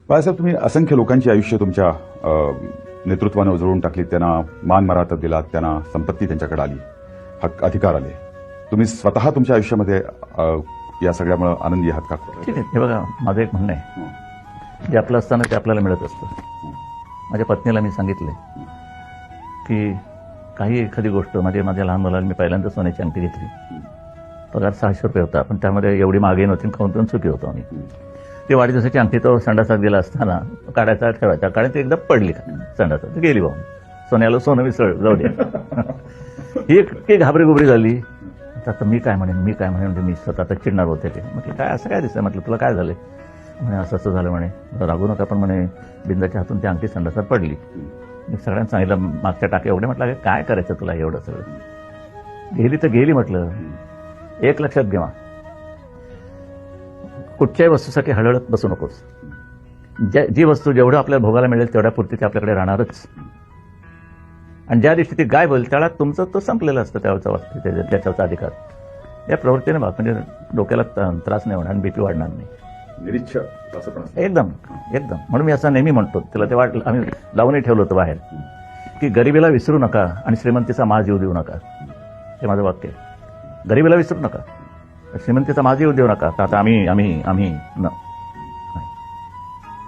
बाळासाहेब, तुम्ही असंख्य लोकांची आयुष्य तुमच्या नेतृत्वाने उजळून टाकली, त्यांना मान मराठा दिलात, त्यांना संपत्ती त्यांच्याकडे आली, हक्क अधिकार आले. तुम्ही स्वतः तुमच्या आयुष्यामध्ये या सगळ्यामुळे आनंदी आहात का? ठीक आहे. हे बघा, माझं एक म्हणणं आहे, जे आपलं असताना ते आपल्याला मिळत असतं. माझ्या पत्नीला मी सांगितलंय की काही एखादी गोष्ट, माझ्या लहान मुलाला मी पहिल्यांदा सोन्याची अंगठी घेतली. पगार 600 रुपये होता, पण त्यामध्ये एवढी मागे नव्हती, खाऊन सुखी होतो आम्ही. ती वाढदिवसाची अंगठी तो संडासात गेला असताना काढायचा ठेवायचा, कारण ती एकदा पडली संडासात, गेली भाऊ. सोन्याला सोनं विसळ, जाऊ द्या. ही इतकी घाबरी झाली. आता मी काय म्हणेन म्हणजे मी स्वतः आता चिडणार होते. ते म्हटलं काय असं काय दिसतं, म्हटलं तुला काय झालं म्हणे, असं झालं म्हणे. रागू नका, पण म्हणे बिंदाच्या हातून ती अंगठी संडासात पडली. मी सगळ्यांना सांगितलं, मागच्या टाके एवढे. म्हटलं काय करायचं तुला एवढं सगळं, गेली तर गेली. म्हटलं एक लक्षात घ्या, कुठच्याही वस्तूसाठी हळहळत बसू नकोस. जी वस्तू जेवढं आपल्या भोगाला मिळेल तेवढ्या पुरती ती आपल्याकडे राहणारच. आणि ज्या दिवशी ती गायब होईल त्याला तुमचं तो संपलेलं असतं, त्याच्यावरचा अधिकार. या प्रवृत्तीने म्हणजे डोक्याला त्रास नाही होणार आणि बीपी वाढणार नाही. निरीच्छा असं पण एकदम. म्हणून मी असं नेहमी म्हणतो, तिला ते वाटलं, आम्ही लावूनही ठेवलं होतं बाहेर, की गरिबीला विसरू नका आणि श्रीमंतीचा माज येऊ देऊ नका. हे माझं वाक्य आहे. गरिबीला विसरू नका, श्रीमंतीचा माज येऊ देऊ नका. आता आम्ही